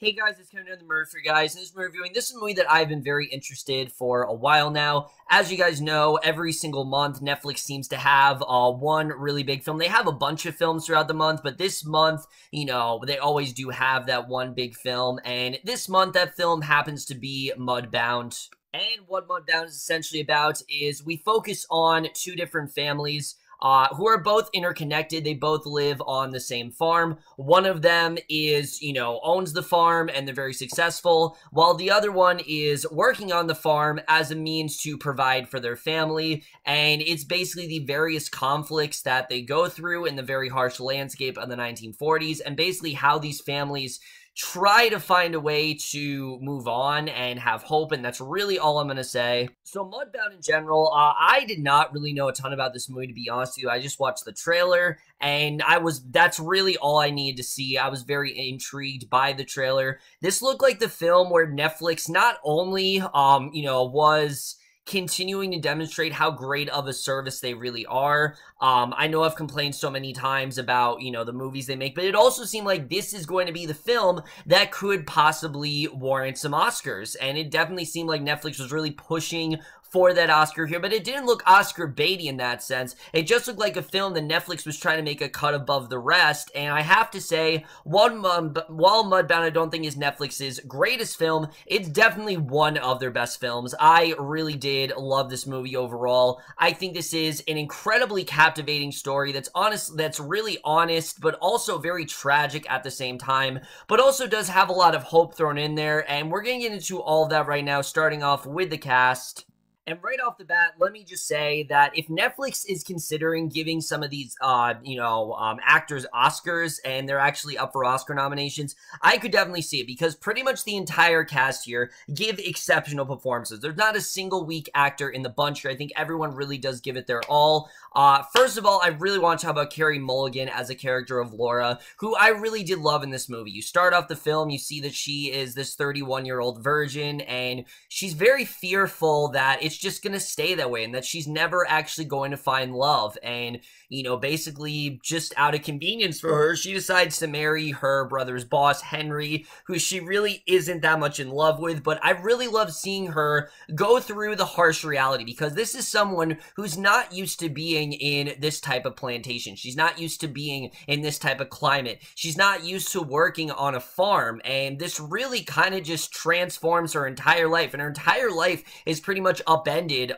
Hey guys, it's coming to the Murphy guys, and this is reviewing. This is a movie that I've been very interested for a while now. As you guys know, every single month Netflix seems to have one really big film. They have a bunch of films throughout the month, but this month, they always do have that one big film. And this month, that film happens to be Mudbound. And what Mudbound is essentially about is we focus on two different families who are both interconnected. They both live on the same farm. One of them is, owns the farm and they're very successful, while the other one is working on the farm as a means to provide for their family. And it's basically the various conflicts that they go through in the very harsh landscape of the 1940s, and basically how these families try to find a way to move on and have hope, and that's really all I'm going to say. So Mudbound in general, I did not really know a ton about this movie, to be honest with you. I just watched the trailer, and that's really all I needed to see. I was very intrigued by the trailer. This looked like the film where Netflix not only, was continuing to demonstrate how great of a service they really are. I know I've complained so many times about, the movies they make, but it also seemed like this is going to be the film that could possibly warrant some Oscars, and it definitely seemed like Netflix was really pushing for that Oscar here, but it didn't look Oscar baity in that sense. It just looked like a film that Netflix was trying to make a cut above the rest, and I have to say, while Mudbound I don't think is Netflix's greatest film, it's definitely one of their best films. I really did love this movie overall. I think this is an incredibly captivating story that's honest, that's really honest, but also very tragic at the same time, but also does have a lot of hope thrown in there, and we're going to get into all of that right now, starting off with the cast. And right off the bat, let me just say that if Netflix is considering giving some of these, actors Oscars, and they're actually up for Oscar nominations, I could definitely see it, because pretty much the entire cast here give exceptional performances. There's not a single weak actor in the bunch here. I think everyone really does give it their all. First of all, I really want to talk about Carey Mulligan as a character of Laura, who I really did love in this movie. You start off the film, you see that she is this 31-year-old virgin, and she's very fearful that it's just gonna stay that way and that she's never actually going to find love. And basically just out of convenience for her, she decides to marry her brother's boss, Henry, who she really isn't that much in love with. But I really love seeing her go through the harsh reality, because this is someone who's not used to being in this type of plantation. She's not used to being in this type of climate. She's not used to working on a farm, and this really kind of just transforms her entire life, and her entire life is pretty much upended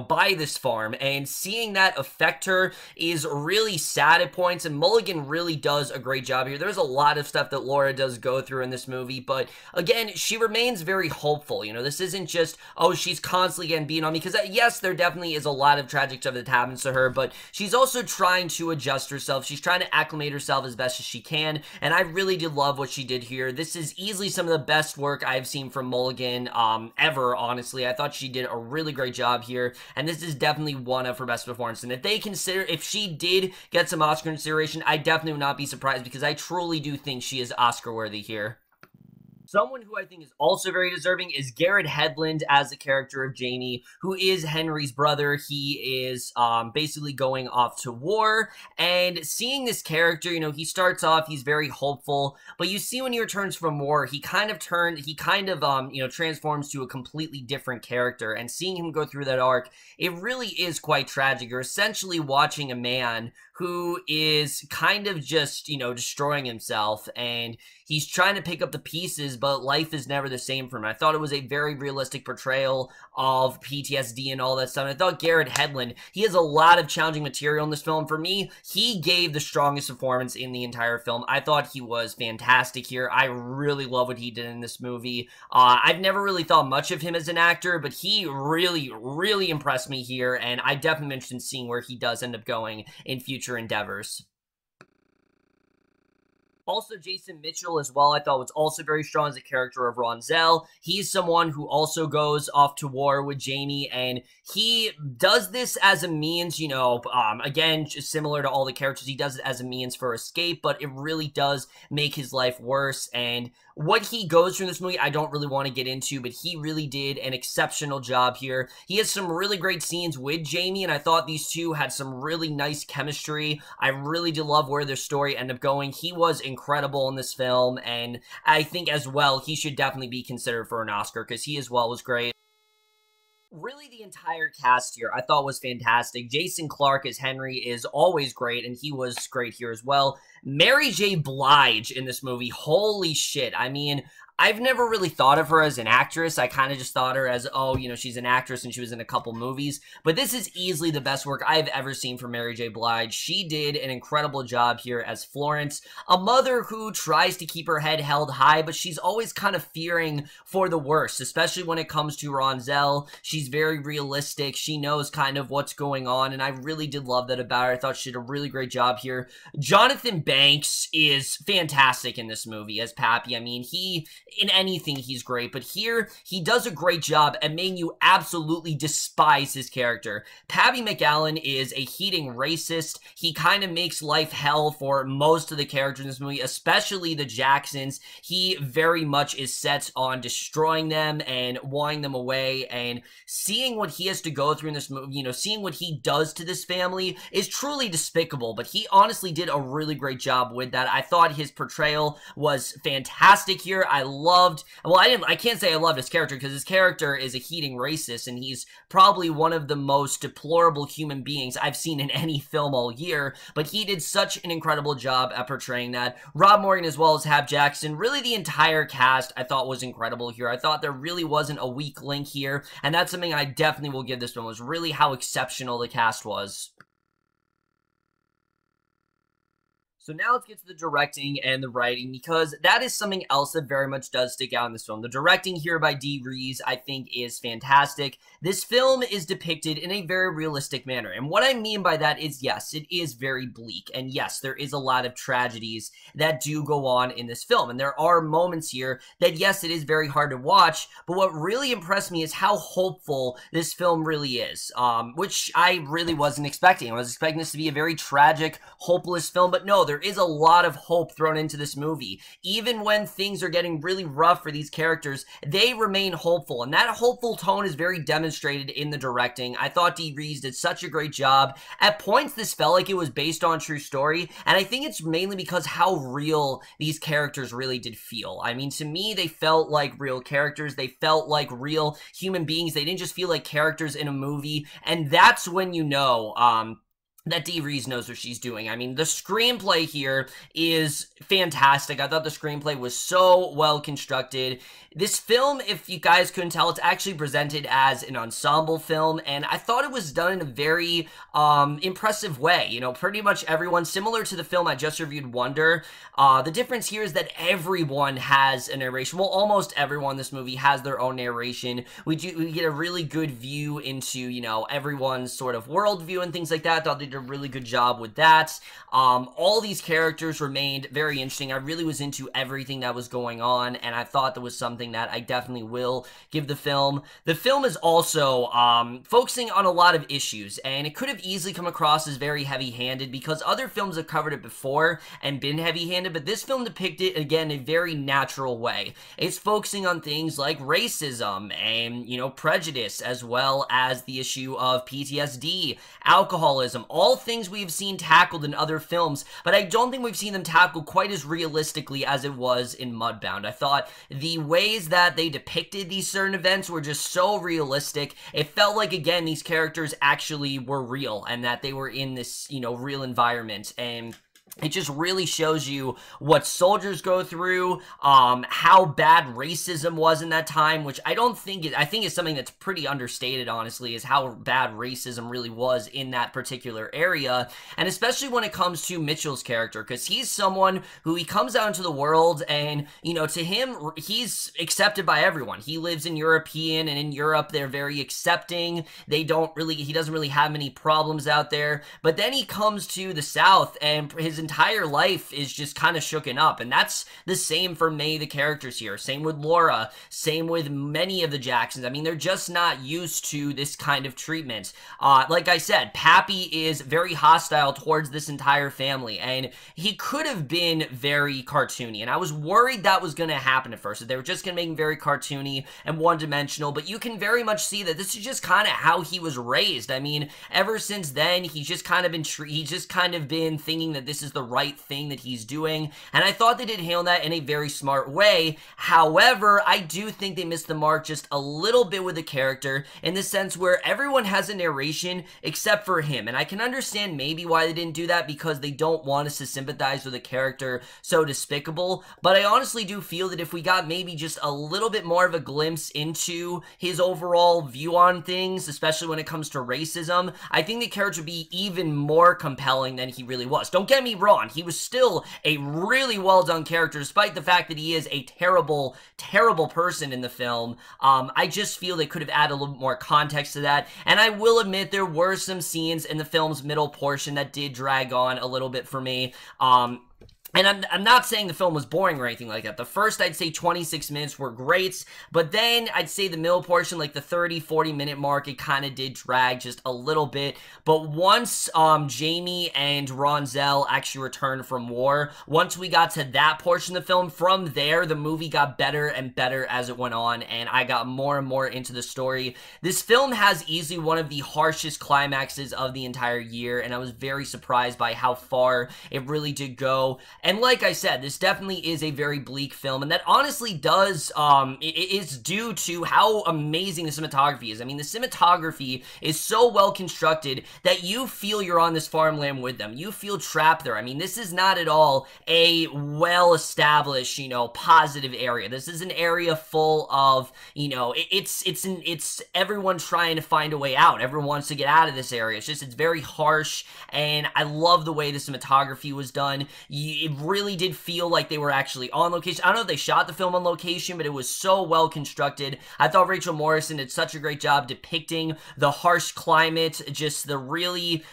by this farm, and seeing that affect her is really sad at points, and Mulligan really does a great job here. There's a lot of stuff that Laura does go through in this movie, but again, she remains very hopeful. This isn't just, oh, she's constantly getting beaten on, because yes, there definitely is a lot of tragic stuff that happens to her, but she's also trying to adjust herself. She's trying to acclimate herself as best as she can, and I really did love what she did here. This is easily some of the best work I've seen from Mulligan ever, honestly. I thought she did a really great job here, and this is definitely one of her best performances. And if she did get some Oscar consideration, I definitely would not be surprised, because I truly do think she is Oscar worthy here. Someone who I think is also very deserving is Garrett Hedlund as the character of Jamie, who is Henry's brother. He is basically going off to war, and seeing this character, he starts off, he's very hopeful, but you see when he returns from war, he kind of transforms to a completely different character, and seeing him go through that arc, it really is quite tragic. You're essentially watching a man who is kind of just, destroying himself, and he's trying to pick up the pieces, but life is never the same for him. I thought it was a very realistic portrayal of PTSD and all that stuff. And I thought Garrett Hedlund, he has a lot of challenging material in this film. For me, he gave the strongest performance in the entire film. I thought he was fantastic here. I really love what he did in this movie. I've never really thought much of him as an actor, but he really, really impressed me here, and I definitely am interested in seeing where he does end up going in future endeavors. Also, Jason Mitchell as well, I thought was also very strong as a character of Ronzel. He's someone who also goes off to war with Jamie, and he does this as a means, again, just similar to all the characters, he does it as a means for escape, but it really does make his life worse. And What he goes through in this movie, I don't really want to get into, but he really did an exceptional job here. He has some really great scenes with Jamie, and I thought these two had some really nice chemistry. I really did love where their story ended up going. He was incredible in this film, and I think as well, he should definitely be considered for an Oscar, because he as well was great. Really, the entire cast here I thought was fantastic. Jason Clarke as Henry is always great, and he was great here as well. Mary J. Blige in this movie, holy shit. I mean, I've never really thought of her as an actress. I kind of just thought her as, oh, you know, she's an actress and she was in a couple movies. But this is easily the best work I've ever seen from Mary J. Blige. She did an incredible job here as Florence, a mother who tries to keep her head held high, but she's always kind of fearing for the worst, especially when it comes to Ronzel. She's very realistic. She knows kind of what's going on, and I really did love that about her. I thought she did a really great job here. Jonathan Banks is fantastic in this movie as Pappy. I mean, in anything he's great, but here he does a great job at making you absolutely despise his character. Pappy McAllen is a heating racist. He kind of makes life hell for most of the characters in this movie, especially the Jacksons. He very much is set on destroying them and wanting them away, and seeing what he has to go through in this movie, you know, seeing what he does to this family is truly despicable, but he honestly did a really great job with that. I thought his portrayal was fantastic here. I can't say I loved his character, because his character is a heating racist, and he's probably one of the most deplorable human beings I've seen in any film all year, but he did such an incredible job at portraying that. Rob Morgan as well as Hap Jackson, really the entire cast I thought was incredible here. I thought there really wasn't a weak link here, and that's something I definitely will give this film, was really how exceptional the cast was. So now let's get to the directing and the writing, because that is something else that very much does stick out in this film. The directing here by Rees, I think, is fantastic. This film is depicted in a very realistic manner, and what I mean by that is, yes, it is very bleak, and yes, there is a lot of tragedies that do go on in this film, and there are moments here that, yes, it is very hard to watch, but what really impressed me is how hopeful this film really is, which I really wasn't expecting. I was expecting this to be a very tragic, hopeless film, but no, there is a lot of hope thrown into this movie. Even when things are getting really rough for these characters, they remain hopeful, and that hopeful tone is very demonstrated in the directing. I thought Rees did such a great job. At points, this felt like it was based on true story, and I think it's mainly because how real these characters really did feel. I mean, to me, they felt like real characters. They felt like real human beings. They didn't just feel like characters in a movie, and that's when you know, that Rees knows what she's doing. I mean, the screenplay here is fantastic. I thought the screenplay was so well constructed. This film, if you guys couldn't tell, it's actually presented as an ensemble film, and I thought it was done in a very impressive way. You know, pretty much everyone, similar to the film I just reviewed, Wonder. The difference here is that everyone has a narration. Well, almost everyone in this movie has their own narration. We get a really good view into, you know, everyone's sort of worldview and things like that. I thought they did a really good job with that. All these characters remained very interesting. I really was into everything that was going on, and I thought there was something that I definitely will give the film. The film is also focusing on a lot of issues, and it could have easily come across as very heavy-handed, because other films have covered it before and been heavy-handed, but this film depicted it, again, in a very natural way. It's focusing on things like racism and, you know, prejudice, as well as the issue of PTSD, alcoholism, all things we've seen tackled in other films, but I don't think we've seen them tackled quite as realistically as it was in Mudbound. I thought the ways that they depicted these certain events were just so realistic. It felt like, again, these characters actually were real, and that they were in this, you know, real environment, and it just really shows you what soldiers go through, how bad racism was in that time, which I think is something that's pretty understated, honestly, is how bad racism really was in that particular area, and especially when it comes to Mitchell's character, because he's someone who, he comes out into the world, and, you know, to him, he's accepted by everyone. He lives in European, and in Europe, they're very accepting. He doesn't really have many problems out there, but then he comes to the South, and his his entire life is just kind of shooken up, and that's the same for many of the characters here. Same with Laura, same with many of the Jacksons. I mean, they're just not used to this kind of treatment. Like I said, Pappy is very hostile towards this entire family, and he could have been very cartoony, and I was worried that was going to happen at first, that they were just going to make him very cartoony and one-dimensional, but you can very much see that this is just kind of how he was raised. I mean, ever since then, he's just kind of been thinking that this is the right thing that he's doing, and I thought they did handle that in a very smart way. However, I do think they missed the mark just a little bit with the character, in the sense where everyone has a narration except for him, and I can understand maybe why they didn't do that, because they don't want us to sympathize with a character so despicable, but I honestly do feel that if we got maybe just a little bit more of a glimpse into his overall view on things, especially when it comes to racism, I think the character would be even more compelling than he really was. Don't get me wrong, he was still a really well done character, despite the fact that he is a terrible, terrible person in the film. I just feel they could have added a little bit more context to that, and I will admit there were some scenes in the film's middle portion that did drag on a little bit for me. And I'm not saying the film was boring or anything like that. The first, I'd say 26 minutes were great, but then I'd say the middle portion, like the 30-40 minute mark, it kind of did drag just a little bit. But once Jamie and Ronzel actually returned from war, once we got to that portion of the film, from there, the movie got better and better as it went on, and I got more and more into the story. This film has easily one of the harshest climaxes of the entire year, and I was very surprised by how far it really did go. And like I said, this definitely is a very bleak film, and that honestly does, is due to how amazing the cinematography is. I mean, the cinematography is so well constructed that you feel you're on this farmland with them. You feel trapped there. I mean, this is not at all a well-established, you know, positive area. This is an area full of, you know, it's everyone trying to find a way out. Everyone wants to get out of this area. It's very harsh, and I love the way the cinematography was done. It really did feel like they were actually on location. I don't know if they shot the film on location, but it was so well constructed. I thought Rachel Morrison did such a great job depicting the harsh climate, just the really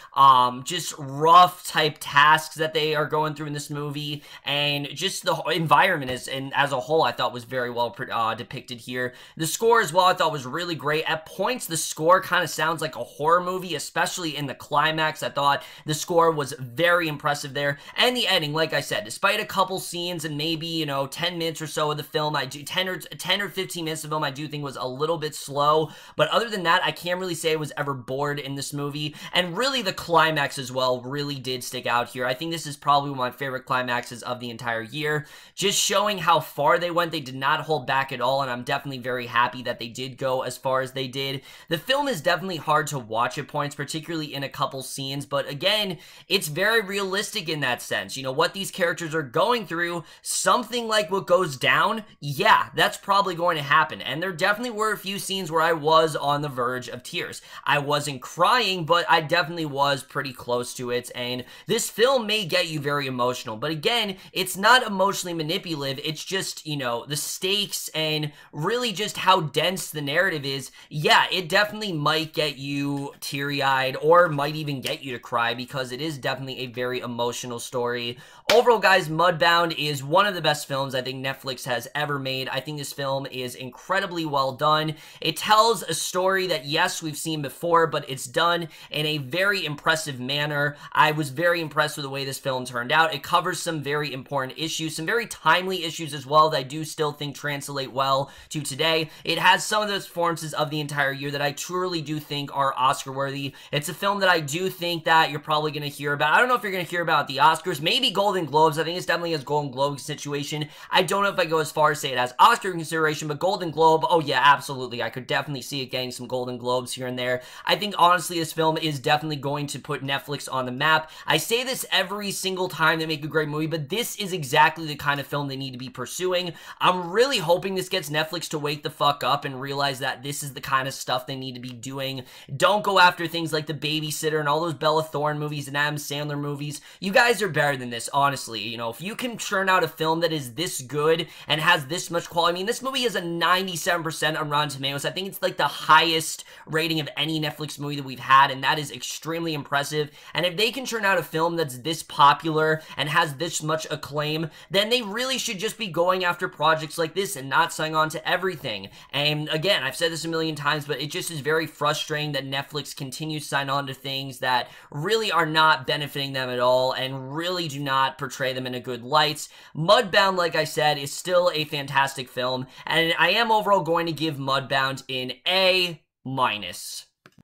just rough type tasks that they are going through in this movie, and just the environment as a whole I thought was very well depicted here. The score as well I thought was really great. At points the score kind of sounds like a horror movie, especially in the climax. I thought the score was very impressive there, and the editing, like I said, despite a couple scenes and maybe, you know, 10 minutes or so of the film, 10 or 15 minutes of the film I do think was a little bit slow, but other than that, I can't really say I was ever bored in this movie, and really the climax as well really did stick out here. I think this is probably one of my favorite climaxes of the entire year, just showing how far they went. They did not hold back at all, and I'm definitely very happy that they did go as far as they did. The film is definitely hard to watch at points, particularly in a couple scenes, but again, it's very realistic in that sense. You know, what these characters are going through, something like what goes down, yeah, that's probably going to happen. And there definitely were a few scenes where I was on the verge of tears. I wasn't crying, but I definitely was pretty close to it, and this film may get you very emotional, but again, it's not emotionally manipulative. It's just, you know, the stakes and really just how dense the narrative is. Yeah, it definitely might get you teary-eyed, or might even get you to cry, because it is definitely a very emotional story. Overall, guys, Mudbound is one of the best films I think Netflix has ever made. I think this film is incredibly well done. It tells a story that, yes, we've seen before, but it's done in a very impressive manner. I was very impressed with the way this film turned out. It covers some very important issues, some very timely issues as well that I do still think translate well to today. It has some of those performances of the entire year that I truly do think are Oscar-worthy. It's a film that I do think that you're probably going to hear about. I don't know if you're going to hear about at the Oscars, maybe Golden Globes. I think it's definitely a Golden Globe situation. I don't know if I go as far as say it has Oscar consideration, but Golden Globe, oh yeah, absolutely. I could definitely see it getting some Golden Globes here and there. I think, honestly, this film is definitely going to put Netflix on the map. I say this every single time they make a great movie, but this is exactly the kind of film they need to be pursuing. I'm really hoping this gets Netflix to wake the fuck up and realize that this is the kind of stuff they need to be doing. Don't go after things like The Babysitter and all those Bella Thorne movies and Adam Sandler movies. You guys are better than this, honestly. honestly. You know, if you can churn out a film that is this good and has this much quality, I mean, this movie is a 97% on Rotten Tomatoes. I think it's like the highest rating of any Netflix movie that we've had, and that is extremely impressive. And if they can churn out a film that's this popular and has this much acclaim, then they really should just be going after projects like this and not signing on to everything. And again, I've said this a million times, but it just is very frustrating that Netflix continues to sign on to things that really are not benefiting them at all and really do not portray them in a good light. Mudbound, like I said, is still a fantastic film, and I am overall going to give Mudbound an A-.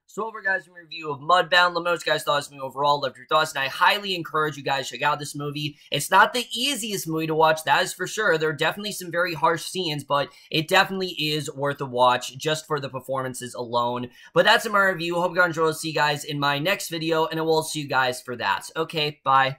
So over, guys, my review of Mudbound. Let me know what you guys thought of this movie overall. Love your thoughts, and I highly encourage you guys to check out this movie. It's not the easiest movie to watch, that is for sure. There are definitely some very harsh scenes, but it definitely is worth a watch just for the performances alone. But that's my review. Hope you guys enjoyed. See you guys in my next video, and I will see you guys for that. Okay, bye.